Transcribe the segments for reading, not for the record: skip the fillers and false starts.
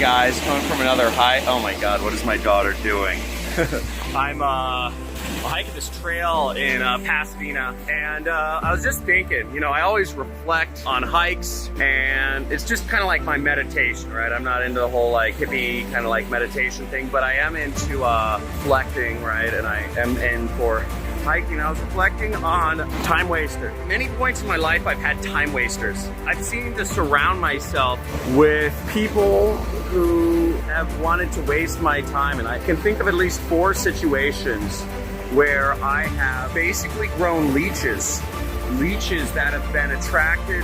guys, coming from another hike. Oh my God, what is my daughter doing? I'm hiking this trail in Pasadena, and I was just thinking, you know, I always reflect on hikes, and it's just kind of like my meditation, right? I'm not into the whole like hippie kind of like meditation thing, but I am into reflecting, right? And I am in for hiking. I was reflecting on time wasters. Many points in my life I've had time wasters. I've seemed to surround myself with people who have wanted to waste my time, and I can think of at least 4 situations where I have basically grown leeches that have been attracted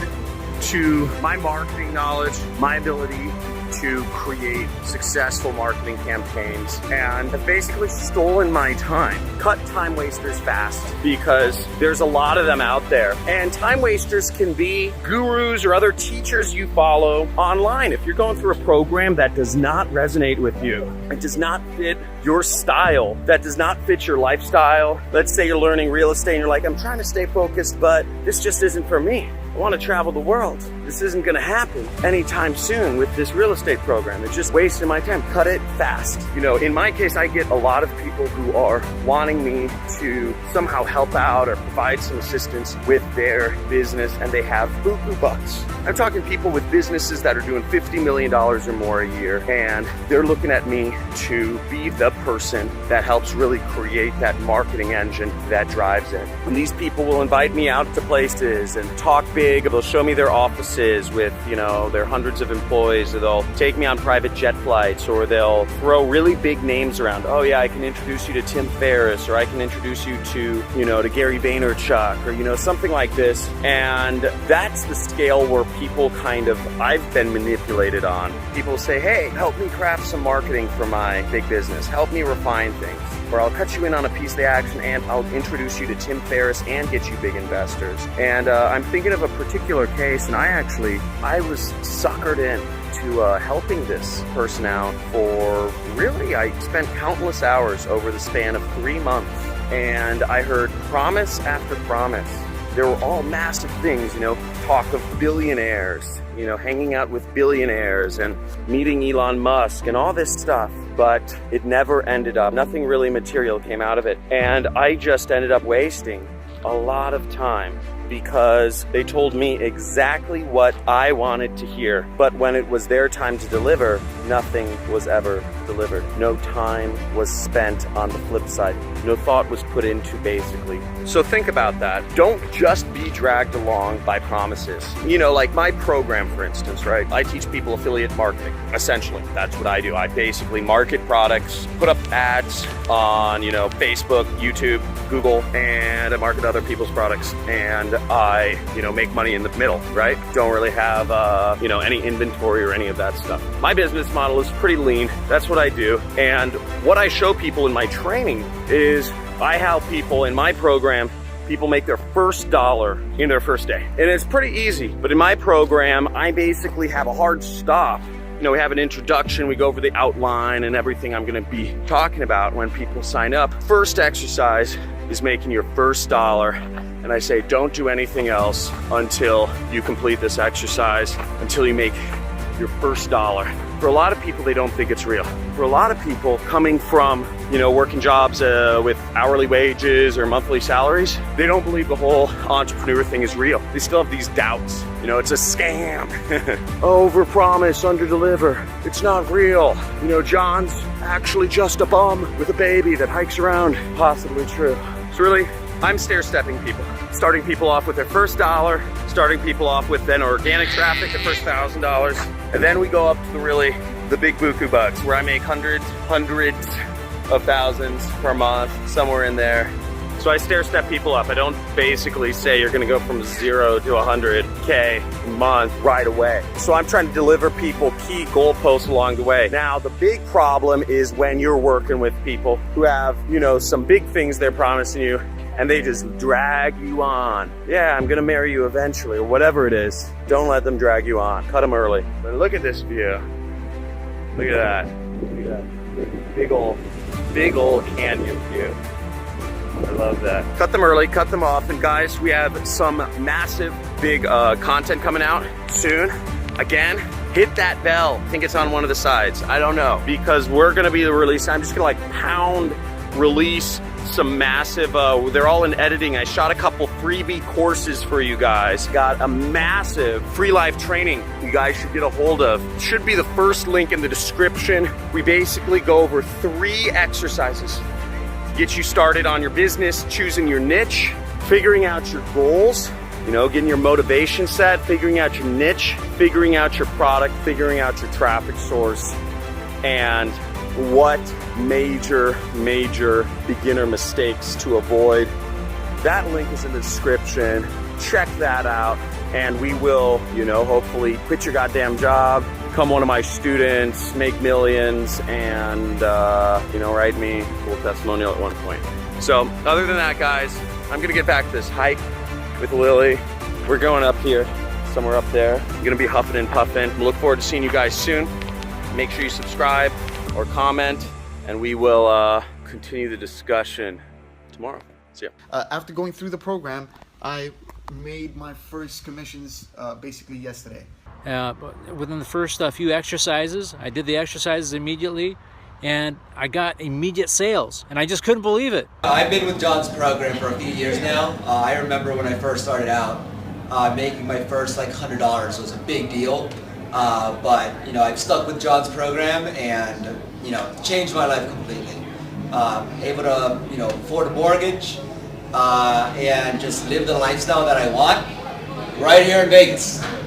to my marketing knowledge, my ability to create successful marketing campaigns, and have basically stolen my time. Cut time wasters fast, because there's a lot of them out there. And time wasters can be gurus or other teachers you follow online. If you're going through a program that does not resonate with you, it does not fit your style, that does not fit your lifestyle. Let's say you're learning real estate and you're like, I'm trying to stay focused, but this just isn't for me. I want to travel the world. This isn't going to happen anytime soon with this real estate program. It's just wasting my time. Cut it fast. You know, in my case, I get a lot of people who are wanting me to somehow help out or provide some assistance with their business, and they have buku bucks. I'm talking people with businesses that are doing $50 million or more a year, and they're looking at me to be the person that helps really create that marketing engine that drives it. And these people will invite me out to places and talk big. They'll show me their offices with, you know, their hundreds of employees, or they'll take me on private jet flights, or they'll throw really big names around. Oh yeah, I can introduce you to Tim Ferriss, or I can introduce you to, you know, to Gary Vaynerchuk, or, you know, something like this. And that's the scale where people kind of, I've been manipulated on. People say, hey, help me craft some marketing for my big business. Help me refine things. Or I'll cut you in on a piece of the action, and I'll introduce you to Tim Ferriss and get you big investors. And I'm thinking of a particular case, and I was suckered in to helping this person out for really, I spent countless hours over the span of 3 months, and I heard promise after promise. There were all massive things, you know, talk of billionaires, you know, hanging out with billionaires and meeting Elon Musk and all this stuff. But it never ended up. Nothing really material came out of it. And I just ended up wasting a lot of time, because they told me exactly what I wanted to hear. But when it was their time to deliver, nothing was ever delivered. No time was spent on the flip side. No thought was put into basically. So think about that. Don't just be dragged along by promises. You know, like my program, for instance, right? I teach people affiliate marketing. Essentially, that's what I do. I basically market products, put up ads on, you know, Facebook, YouTube, Google, and I market other people's products. And I, you know, make money in the middle, right? Don't really have, you know, any inventory or any of that stuff. My business model is pretty lean. That's what I do. And what I show people in my training is I help people in my program, people make their first dollar in their first day. And it's pretty easy. But in my program, I basically have a hard stop. You know, we have an introduction, we go over the outline and everything I'm going to be talking about when people sign up. First exercise is making your first dollar. And I say, don't do anything else until you complete this exercise, until you make your first dollar. For a lot of people, they don't think it's real. For a lot of people coming from, you know, working jobs with hourly wages or monthly salaries, they don't believe the whole entrepreneur thing is real. They still have these doubts. You know, it's a scam. Overpromise, underdeliver. It's not real. You know, John's actually just a bum with a baby that hikes around. Possibly true. It's really, I'm stair-stepping people. Starting people off with their first dollar, starting people off with then organic traffic, the first $1,000. And then we go up to the big buku bucks, where I make hundreds of thousands per month, somewhere in there. So I stair-step people up. I don't basically say you're gonna go from 0 to 100K a month right away. So I'm trying to deliver people key goalposts along the way. Now, the big problem is when you're working with people who have, you know, some big things they're promising you, and they just drag you on. Yeah, I'm gonna marry you eventually, or whatever it is. Don't let them drag you on. Cut them early. But look at this view. Look at that. Look at that. Big old canyon view. I love that. Cut them early, cut them off. And guys, we have some massive, big content coming out soon. Again, hit that bell. I think it's on one of the sides. I don't know, because we're gonna be the release. I'm just gonna like pound release some massive, they're all in editing. I shot a couple freebie courses for you guys. Got a massive free live training you guys should get a hold of. Should be the first link in the description. We basically go over 3 exercises. Get you started on your business, choosing your niche, figuring out your goals, you know, getting your motivation set, figuring out your niche, figuring out your product, figuring out your traffic source, and what major beginner mistakes to avoid. That link is in the description. Check that out, and we will, you know, hopefully quit your goddamn job, become one of my students, make millions, and you know, write me a cool testimonial at one point. So other than that, guys, I'm gonna get back to this hike with Lily. We're going up here, somewhere up there. I'm gonna be huffing and puffing. Look forward to seeing you guys soon. Make sure you subscribe or comment, and we will continue the discussion tomorrow. See ya. After going through the program, I made my first commissions basically yesterday. But within the first few exercises, I did the exercises immediately, and I got immediate sales, and I just couldn't believe it. I've been with John's program for a few years now. I remember when I first started out, making my first like $100 was a big deal. But you know, I've stuck with John's program, and you know, changed my life completely. Able to, you know, afford a mortgage and just live the lifestyle that I want right here in Vegas.